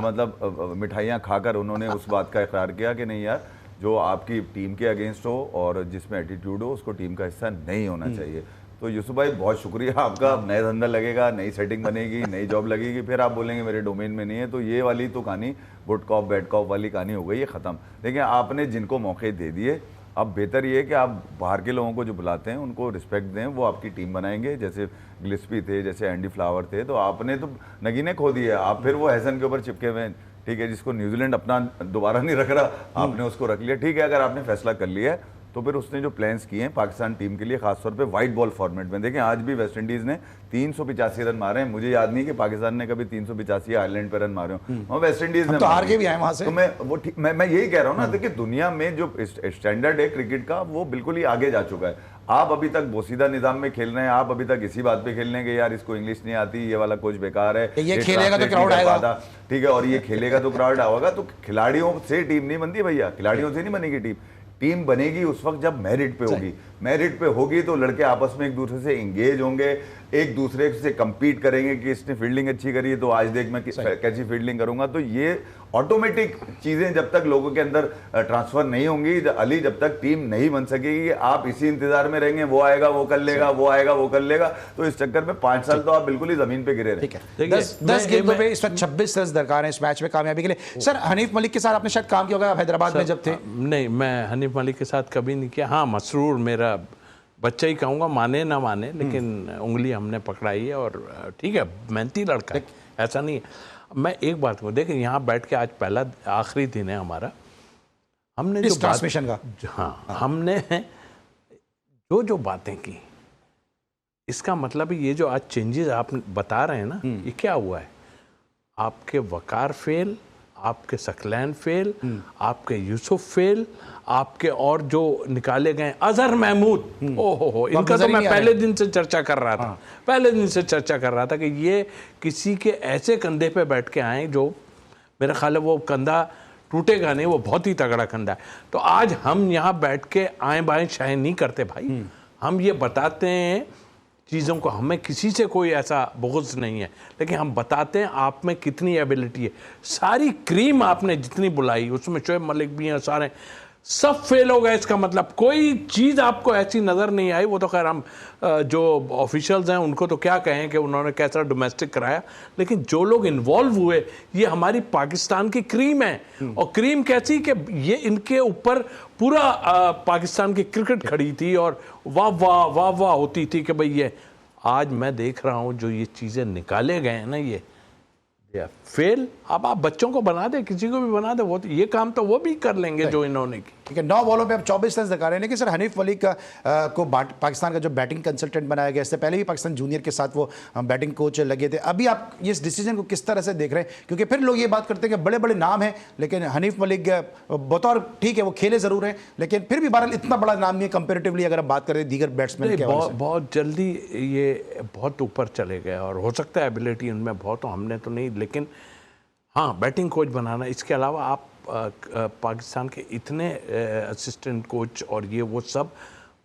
मतलब मिठाइयाँ खाकर उन्होंने उस बात का इकरार किया कि नहीं यार, जो आपकी टीम के अगेंस्ट हो और जिसमें एटीट्यूड हो उसको टीम का हिस्सा नहीं होना चाहिए। तो यूसुफ भाई बहुत शुक्रिया आपका, नया धंधा लगेगा, नई सेटिंग बनेगी, नई जॉब लगेगी, फिर आप बोलेंगे मेरे डोमेन में नहीं है। तो ये वाली तो कहानी गुड कॉप बैड कॉप वाली कहानी हो गई, ये ख़त्म। देखिए आपने जिनको मौके दे दिए, अब बेहतर ये है कि आप बाहर के लोगों को जो बुलाते हैं उनको रिस्पेक्ट दें, वो आपकी टीम बनाएंगे। जैसे गिलिस्पी थे, जैसे एंडी फ्लावर थे, तो आपने तो नगीने खो दिए। आप फिर वो हैसन के ऊपर चिपके हुए हैं, ठीक है, जिसको न्यूजीलैंड अपना दोबारा नहीं रख रहा, आपने उसको रख लिया। ठीक है, अगर आपने फैसला कर लिया है तो फिर उसने जो प्लान्स किए हैं पाकिस्तान टीम के लिए, खासतौर पे वाइट बॉल फॉर्मेट में, देखें आज भी वेस्ट इंडीज़ ने 385 रन मारे हैं। मुझे याद नहीं कि पाकिस्तान ने कभी 385 आयरलैंड पे रन मारे हो, वेस्ट इंडीज़ ने तो हार के भी आए वहां से। तो मैं यही कह रहा हूँ ना, देखिए दुनिया में जो स्टैंडर्ड है क्रिकेट का वो बिल्कुल ही आगे जा चुका है। आप अभी तक बोसीदा निजाम में खेल रहे हैं, आप अभी तक इसी बात पे खेल रहे हैं कि यार इसको इंग्लिश नहीं आती, ये वाला कोच बेकार है, ये खेलेगा तो क्राउड आएगा, ठीक है, और ये खेलेगा तो क्राउड आएगा। तो खिलाड़ियों से टीम नहीं बनती भैया, खिलाड़ियों से नहीं बनेगी टीम बनेगी उस वक्त जब मेरिट पे होगी। मेरिट पे होगी तो लड़के आपस में एक दूसरे से इंगेज होंगे, एक दूसरे से compete करेंगे कि इसने फील्डिंग अच्छी करी है तो आज देख मैं कैसी फील्डिंग करूंगा। तो ये ऑटोमेटिक चीजें जब तक लोगों के अंदर ट्रांसफर नहीं होंगी, अली, जब तक टीम नहीं बन सकेगी, आप इसी इंतजार में रहेंगे, वो आएगा वो कर लेगा, वो आएगा वो कर लेगा, तो इस चक्कर में 5 साल तो आप बिल्कुल ही जमीन पे गिरे रहे। 10 गेंदों पे इस वक्त 26 रन दरकार है इस मैच में कामयाबी के लिए। सर हनीफ मलिक के साथ आपने शायद काम किया होगा हैदराबाद में जब थे? नहीं, मैं हनीफ मलिक के साथ कभी नहीं किया। हाँ, मसरूर मेरा बच्चा ही कहूँगा, माने ना माने, लेकिन उंगली हमने पकड़ाई है और ठीक है, मेहनती लड़का है, ऐसा नहीं है। मैं एक बात कहूँ, देखिए यहाँ बैठ के आज पहला आखिरी दिन है हमारा, हमने इस ट्रांसमिशन का, हाँ, हमने जो बातें की, इसका मतलब ये जो आज चेंजेस आप बता रहे हैं ना, ये क्या हुआ है? आपके वकार फेल, आपके सकलैन फेल, आपके यूसुफ फेल, आपके और जो निकाले गए अजहर महमूद, ओहो, इनका तो मैं पहले दिन से चर्चा कर रहा था, पहले दिन से चर्चा कर रहा था कि ये किसी के ऐसे कंधे पे बैठ के आए जो मेरा ख्याल है वो कंधा टूटेगा नहीं, वो बहुत ही तगड़ा कंधा है। तो आज हम यहाँ बैठ के आए बाएं शाये नहीं करते भाई, हम ये बताते हैं चीज़ों को, हमें किसी से कोई ऐसा बुग़्ज़ नहीं है, लेकिन हम बताते हैं आप में कितनी एबिलिटी है। सारी क्रीम आपने जितनी बुलाई उसमें शोएब मलिक भी हैं, सारे सब फेल हो गए। इसका मतलब कोई चीज़ आपको ऐसी नज़र नहीं आई। वो तो खैर हम जो ऑफिशियल्स हैं उनको तो क्या कहें कि उन्होंने कैसा डोमेस्टिक कराया, लेकिन जो लोग इन्वॉल्व हुए ये हमारी पाकिस्तान की क्रीम है। और क्रीम कैसी कि ये इनके ऊपर पूरा पाकिस्तान की क्रिकेट खड़ी थी और वाह वाह वाह वाह होती थी कि भाई ये आज मैं देख रहा हूँ जो ये चीज़ें निकाले गए हैं ना, ये फेल। अब आप बच्चों को बना दे, किसी को भी बना दे, वो तो ये काम तो वो भी कर लेंगे जो इन्होंने की। ठीक है, 9 बॉलों पे अब 24 रन दिखा रहे हैं। लेकिन सर हनीफ मलिक को पाकिस्तान का जो बैटिंग कंसल्टेंट बनाया गया, इससे पहले भी पाकिस्तान जूनियर के साथ वो बैटिंग कोच लगे थे। अभी आप इस डिसीजन को किस तरह से देख रहे हैं? क्योंकि फिर लोग ये बात करते हैं कि बड़े बड़े नाम हैं, लेकिन हनीफ मलिक बतौर, ठीक है वो खेले जरूर हैं, लेकिन फिर भी बहरहाल इतना बड़ा नाम नहीं है कंपेरेटिवली अगर आप बात करें दीगर बैट्समैन के हवाले से। बहुत जल्दी ये बहुत ऊपर चले गए, और हो सकता है एबिलिटी उनमें बहुत हो, हमने तो नहीं, लेकिन हाँ बैटिंग कोच बनाना, इसके अलावा आप पाकिस्तान के इतने असिस्टेंट कोच और ये वो सब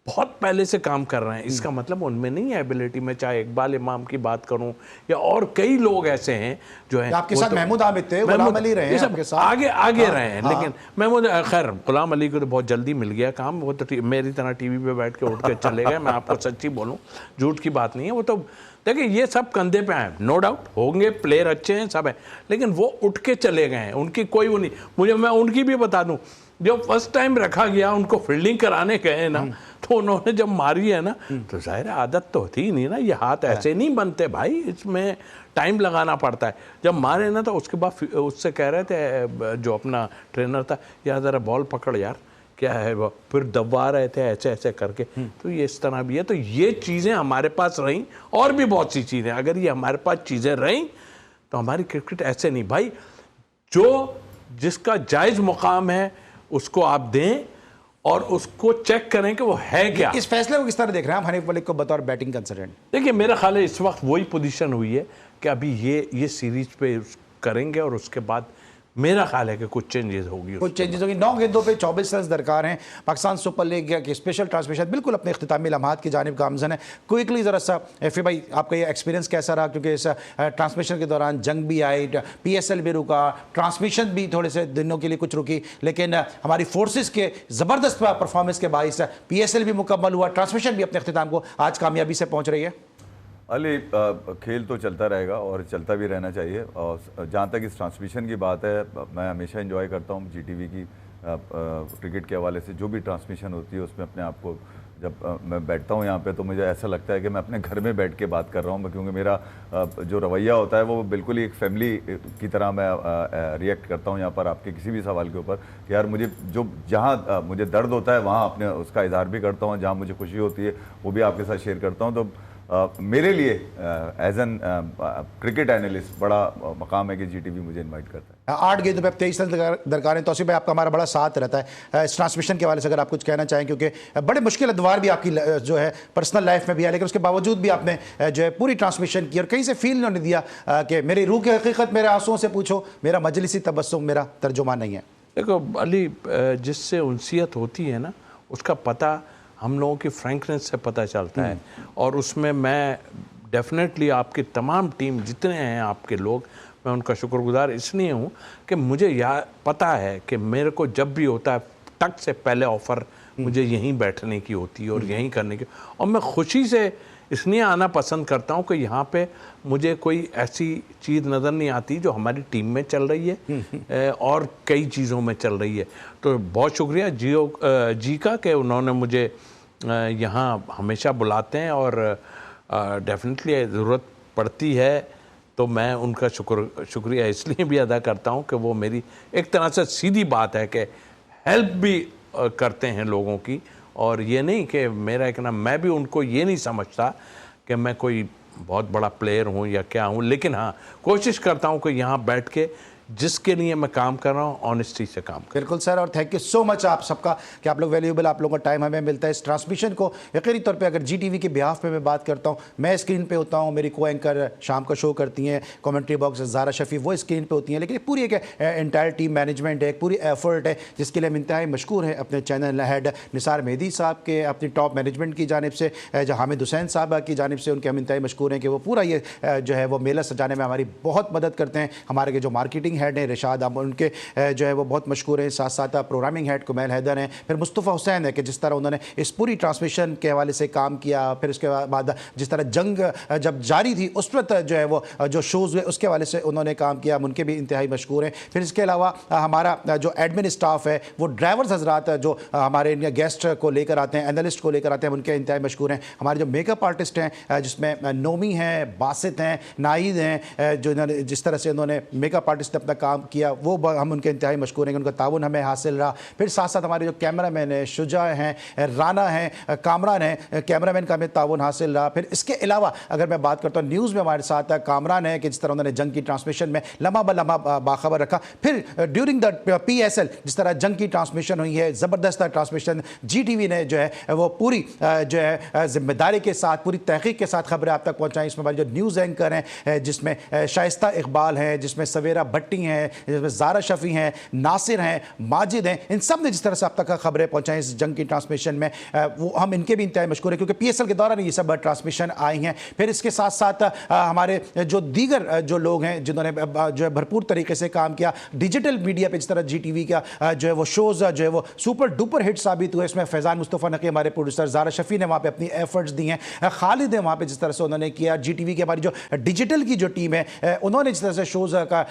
बहुत पहले से काम कर रहे हैं, इसका मतलब उनमें नहीं है एबिलिटी। मैं चाहे इकबाल इमाम की बात करूं या और कई लोग ऐसे हैं जो हैं, आपके साथ महमूद आबिद थे, गुलाम अली रहे हैं आपके साथ, आगे रहे हैं। लेकिन महमूद, खैर गुलाम अली को तो बहुत जल्दी मिल गया काम, वो तो मेरी तरह टीवी पे बैठ के उठ के चले गए। मैं आपको सच्ची बोलूं, झूठ की बात नहीं है। वो तो देखिए ये सब कंधे पे हैं, नो डाउट होंगे, प्लेयर अच्छे हैं सब है, लेकिन वो उठ के चले गए हैं, उनकी कोई वो नहीं। मैं उनकी भी बता दूं, जब फर्स्ट टाइम रखा गया उनको फील्डिंग कराने गए ना, तो उन्होंने जब मारी है ना, तो जाहिर आदत तो होती ही नहीं ना, ये हाथ ऐसे नहीं बनते भाई, इसमें टाइम लगाना पड़ता है। जब मारे ना तो उसके बाद उससे कह रहे थे जो अपना ट्रेनर था, यार ज़रा बॉल पकड़ यार, क्या है वो, फिर दबा रहे थे ऐसे ऐसे करके। तो ये इस तरह भी है। तो ये चीज़ें हमारे पास रहीं, और भी बहुत सी चीज़ें, अगर ये हमारे पास चीज़ें रहीं तो हमारी क्रिकेट ऐसे नहीं भाई, जो जिसका जायज़ मुकाम है उसको आप दें और उसको चेक करें कि वो है क्या। इस फैसले को किस तरह देख रहे हैं आप हनीफ मलिक को बतौर बैटिंग कंसल्टेंट? देखिए मेरा ख्याल है इस वक्त वही पोजीशन हुई है कि अभी ये सीरीज पे करेंगे, और उसके बाद मेरा ख्याल है कि कुछ चेंजेस होगी। 9 गेंदों पे 24 रन दरकार हैं। पाकिस्तान सुपर लीग की स्पेशल ट्रांसमिशन बिल्कुल अपने इख्तितामी लम्हात की जानिब गामजन है। क्विकली ज़रा सा एफी भाई, आपका ये एक्सपीरियंस कैसा रहा? क्योंकि इस ट्रांसमिशन के दौरान जंग भी आई, PSL भी रुका, ट्रांसमिशन भी थोड़े से दिनों के लिए कुछ रुकी, लेकिन हमारी फोर्सेस के ज़बरदस्त परफॉर्मेंस के बाइस PSL भी मुकम्मल हुआ, ट्रांसमिशन भी अपने अख्तिताम को आज कामयाबी से पहुँच रही है। अली, खेल तो चलता रहेगा और चलता भी रहना चाहिए। और जहाँ तक इस ट्रांसमिशन की बात है, मैं हमेशा एंजॉय करता हूँ GTV की क्रिकेट के हवाले से जो भी ट्रांसमिशन होती है उसमें अपने आप को, जब मैं बैठता हूँ यहाँ पे तो मुझे ऐसा लगता है कि मैं अपने घर में बैठ के बात कर रहा हूँ, क्योंकि मेरा जो रवैया होता है वो बिल्कुल ही एक फैमिली की तरह मैं रिएक्ट करता हूँ यहाँ पर आपके किसी भी सवाल के ऊपर कि यार मुझे जहाँ मुझे दर्द होता है वहाँ अपने उसका इजहार भी करता हूँ, जहाँ मुझे खुशी होती है वो भी आपके साथ शेयर करता हूँ। तो मेरे लिए एज एन क्रिकेट एनालिस्ट बड़ा मकाम है कि GTV मुझे इनवाइट करता है। 8 गेंदों पे 23 रन दरकार हैं। तौसीफ भाई, आपका हमारा बड़ा साथ रहता है इस ट्रांसमिशन के हवाले से, अगर आप कुछ कहना चाहें, क्योंकि बड़े मुश्किल अदवार भी आपकी जो है पर्सनल लाइफ में भी है, लेकिन उसके बावजूद भी आपने जो है पूरी ट्रांसमिशन की और कहीं से फील नहीं दिया कि मेरी रूह की हकीकत मेरे आंसुओं से पूछो, मेरा मजलिसी तबस्सुम मेरा तर्जुमा नहीं है। देखो अली, जिससे उनसियत होती है ना, उसका पता हम लोगों की फ्रैंकनेस से पता चलता है, और उसमें मैं डेफिनेटली आपकी तमाम टीम जितने हैं आपके लोग, मैं उनका शुक्रगुजार इसलिए हूँ कि मुझे पता है कि मेरे को जब भी होता है टक से पहले ऑफ़र मुझे यहीं बैठने की होती है और यहीं करने की, और मैं खुशी से इसलिए आना पसंद करता हूँ कि यहाँ पे मुझे कोई ऐसी चीज़ नज़र नहीं आती जो हमारी टीम में चल रही है और कई चीज़ों में चल रही है। तो बहुत शुक्रिया जी का कि उन्होंने मुझे यहाँ हमेशा बुलाते हैं, और डेफिनेटली ज़रूरत पड़ती है तो मैं उनका शुक्रिया इसलिए भी अदा करता हूँ कि वो मेरी एक तरह से सीधी बात है कि हेल्प भी करते हैं लोगों की, और ये नहीं कि मेरा एक नाम, मैं भी उनको ये नहीं समझता कि मैं कोई बहुत बड़ा प्लेयर हूँ या क्या हूँ, लेकिन हाँ कोशिश करता हूँ कि यहाँ बैठ के जिसके लिए मैं काम कर रहा हूँ ऑनेस्टी से काम कर। बिल्कुल सर, और थैंक यू सो मच आप सबका कि आप लोग वैल्यूएबल, आप लोगों का टाइम हमें मिलता है इस ट्रांसमिशन को। यकीनी तौर पे अगर GTV के बिहाफ पे मैं बात करता हूँ, मैं स्क्रीन पे होता हूँ, मेरी को एंकर शाम का शो करती हैं, कमेंट्री बॉक्स ज़ारा शफी वो स्क्रीन पे होती हैं, लेकिन पूरी एक एंटायर टीम मैनेजमेंट है, पूरी एफर्ट है, जिसके लिए हम इंतहाई मशकूर हैं अपने चैनल हेड निसार मेहदी साहब के, अपनी टॉप मैनेजमेंट की जानिब से, जो हामिद हुसैन साहब की जानिब से, उनके हम इंतहाई मशकूर हैं कि वो पूरा ये जो है वो मेला सजाने में हमारी बहुत मदद करते हैं। हमारे के जो मार्केटिंग हेड हैं रिशाद, उनके जो है वो बहुत मशहूर हैं, साथ साथ प्रोग्रामिंग हेड कुमैल हैदर हैं, फिर मुस्तफ़ा हुसैन है कि जिस तरह उन्होंने इस पूरी ट्रांसमिशन के हवाले से काम किया, फिर उसके बाद जिस तरह जंग जब जारी थी उस वक्त जो है वो जो शोज़ हुए उसके हवाले से उन्होंने काम किया, उनके भी इंतहाई मशहूर हैं। फिर इसके अलावा हमारा जो एडमिन स्टाफ है, वो ड्राइवर्स हजरात जो हमारे गेस्ट को लेकर आते हैं, एनालिस्ट को लेकर आते हैं, उनके इंतहाई मशहूर हैं। हमारे जो मेकअप आर्टिस्ट हैं, जिसमें नोमी हैं, बासित हैं, नाहिद हैं, जो जिस तरह से उन्होंने मेकअप आर्टिस्ट अपना काम किया, वो हम उनके इंतहाई मशकूर हैं कि उनका ताउन हमें हासिल रहा। फिर साथ साथ हमारे जो कैमरामैन हैं, शुजा हैं, राना हैं, कामरान हैं, कैमरामैन का हमें ताउन हासिल रहा। फिर इसके अलावा अगर मैं बात करता हूँ न्यूज़ में हमारे साथ कामरान है कि जिस तरह उन्होंने जंग की ट्रांसमिशन में लम्हा ब लम्हा बाखबर रखा। फिर ड्यूरिंग द PSL जिस तरह जंग की ट्रांसमिशन हुई है, ज़बरदस्त ट्रांसमिशन, GTV ने जो है वो पूरी जो है जिम्मेदारी के साथ, पूरी तहकीक के साथ खबरें आप तक पहुँचाई। इसमें हमारे जो न्यूज़ एंकर हैं, जिसमें शाइस्ता इकबाल हैं, जिसमें सवेरा भट्टी हैं, जिसमें ज़ारा शफ़ी हैं, नासिर हैं, माजिद हैं, इन सब ने जिस तरह से आप तक खबरें पहुँचाई इस जंग की ट्रांसमिशन में, वो हम इनके भी इंतहाई मशकूर हैं क्योंकि PSL के दौरान ये सब ट्रांसमिशन आई हैं। फिर इसके साथ साथ हमारे जो दीगर जो लोग हैं जिन्होंने जो है भरपूर तरीके से काम किया डिजिटल मीडिया पे, जिस तरह GTV का जो है वो शोज़ जो है वो सुपर डुपर हिट साबित हुए। इसमें फैज़ान मुस्तफ़ा नकी हमारे प्रोड्यूसर, ज़ारा शफ़ी ने वहाँ पे अपनी एफर्ट्स दी हैं, खालिद है वहाँ पे जिस तरह से उन्होंने किया। GTV की हमारी जो डिजिटल की जो टीम है उन्होंने जिस तरह से शोज़ का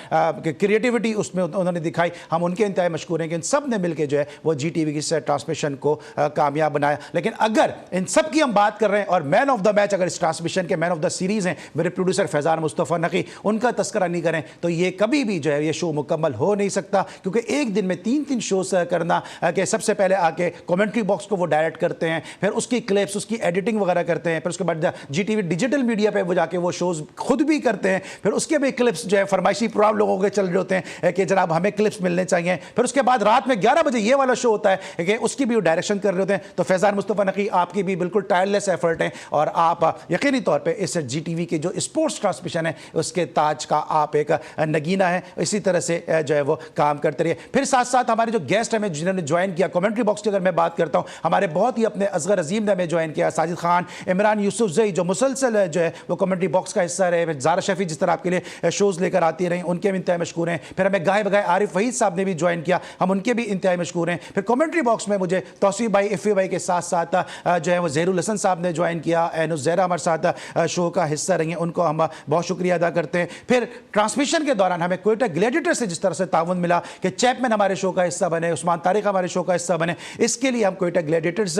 क्रिएटिविटी उसमें उन्होंने दिखाई, हम उनके इंतहाई मशकूर हैं कि इन सब ने मिलकर जो है वो GTV की ट्रांसमिशन को कामयाब बनाया। लेकिन अगर इन सब की हम बात कर रहे हैं और मैन ऑफ द मैच अगर इस ट्रांसमिशन के मैन ऑफ द सीरीज़ हैं मेरे प्रोड्यूसर फैज़ान मुस्तफ़ा नकी, उनका तस्करा नहीं करें तो ये कभी भी जो है ये शो मुकम्मल हो नहीं सकता। क्योंकि एक दिन में 3 शोज़ करना कि सबसे पहले आके कमेंट्री बॉक्स को वो डायरेक्ट करते हैं, फिर उसकी क्लिप्स, उसकी एडिटिंग वगैरह करते हैं, फिर उसके बाद GTV डिजिटल मीडिया पे वो जाके वो शोज़ खुद भी करते हैं, फिर उसके भी क्लिप्स जो है फरमाइशी प्रोग्राम लोगों के चल रहे होते हैं कि जनाब हमें क्लिप्स मिलने चाहिए। फिर उसके बाद रात में 11 बजे ये वाला शो होता है कि उसकी भी वो डायरेक्शन कर रहे होते हैं। तो फैज़ान मुस्तफ़ा नकी आपकी भी बिल्कुल टायरलेस एफर्ट है और आप यकीनी तौर पर इस GTV के जो स्पोर्ट्स ट्रांसमिशन है उसके ताज का आप एक नगीना है। इसी तरह से जो है वो काम करते रहिए। फिर साथ साथ हमारे जो गेस्ट हमें जिन्होंने ज्वाइन किया कमेंट्री बॉक्स की अगर मैं बात करता हूँ, हमारे बहुत ही अपने असगर अजीम ने हमें ज्वाइन किया, साजिद खान, इमरान यूसुफजई जो मुसलसल जो है वो कमेंट्री बॉक्स का हिस्सा रहे। फिर ज़ारा शफ़ी जिस तरह आपके लिए शोज़ लेकर आती रही, उनके भी इंतहाई मशकूर हैं। फिर हमें गाय बगाए आरिफ वहीद साहब ने भी ज्वाइन किया, हम उनके भी इंतहाई मशकूर हैं। फिर कमेंट्री बॉक्स में मुझे तौसीफ भाई, इफ़ी भाई के साथ साथ जो है वो ज़हरुल हसन साहब ने ज्वाइन किया, एनुज़ैरा हमारे साथ शो का हिस्सा रही हैं, उनको हम बहुत शुक्रिया अदा करते हैं। फिर ट्रांसमिशन के दौरान हमें क्वेटा ग्लैडिएटर से जिस तरह से ताउन मिला कि चैपमैन हमारे शो का हिस्सा बने, उस्मान तारिक हमारे शो का हिस्सा बने, इसके लिए हम क्वेटा ग्लैडिएटर्स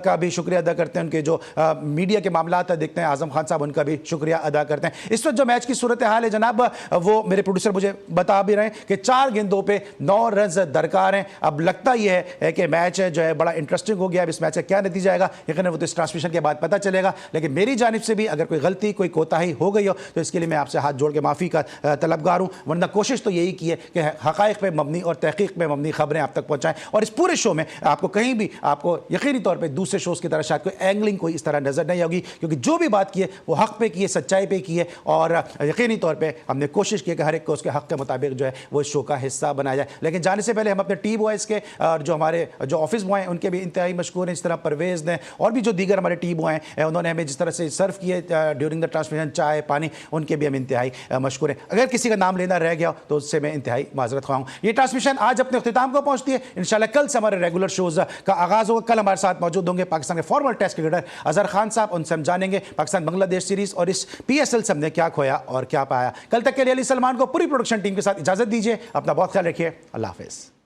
का भी शुक्रिया अदा करते हैं। उनके जो मीडिया के मामलात देखते हैं आजम खान साहब, उनका भी शुक्रिया अदा करते हैं। इस वक्त जो मैच की सूरत हाल है जनाब, वो मेरे प्रोड्यूसर मुझे बता भी रहे हैं कि 4 गेंदों पे 9 रन दरकार हैं। अब लगता यह है कि मैच जो है बड़ा इंटरेस्टिंग हो गया। अब इस मैच का क्या नतीजा आएगा यकीनन वो तो इस ट्रांसमिशन के बाद पता चलेगा। लेकिन मेरी जानिब से भी अगर कोई गलती, कोई कोताही हो गई हो तो इसके लिए मैं आपसे हाथ जोड़ के माफ़ी का तलबगार हूँ। वरना कोशिश तो यही की है कि हक़ाइक़ पे मबनी और तहक़ीक़ पे मबनी खबरें आप तक पहुँचाएँ। और इस पूरे शो में आपको कहीं भी आपको यकीनी तौर पर दूसरे शोज़ की तरह शायद कोई एंगलिंग कोई इस तरह नज़र नहीं होगी, क्योंकि जो भी बात की है वो हक़ पे की है, सच्चाई पे की है। और यकीनी तौर पर हमने कोशिश की कि हर एक को उसके हक़ के मुताबिक जो है वो इस शो का हिस्सा बनाया जाए। लेकिन जाने से पहले हम अपने टी बॉयज़ के और जो हमारे जो ऑफिस बॉय हैं उनके भी इंतहाई मशकूर हैं। इस तरह परवेज़ ने और भी जो दीगर हमारे टी बॉय हैं उन्होंने हमें जिस तरह से सर्व किए ड्यूरिंग द ट्रांसमिशन, चाय पानी, उनके भी हम इंतहाई मशकूर हैं। अगर किसी का नाम लेना रह गया तो उससे मैं इंतहाई माजरत ख्वाह हूँ। ये ट्रांसमिशन आज अपने अख्तिताम को पहुँचती है। इंशाल्लाह कल से हमारे रेगुलर शोज़ का आगाज़ होगा। कल हमारे साथ मौजूद होंगे पाकिस्तान के former test cricketer Azhar Khan साहब, उनसे हम जानेंगे पाकिस्तान बांग्लादेश सीरीज़ और इस PSL से हमने क्या खोया और क्या पाया। कल तक के लिए अली सलमान को पूरी प्रोडक्शन टीम के साथ इजाज़त दीजिए। अपना बहुत ख्याल रखिए। अल्लाह हाफ़िज़।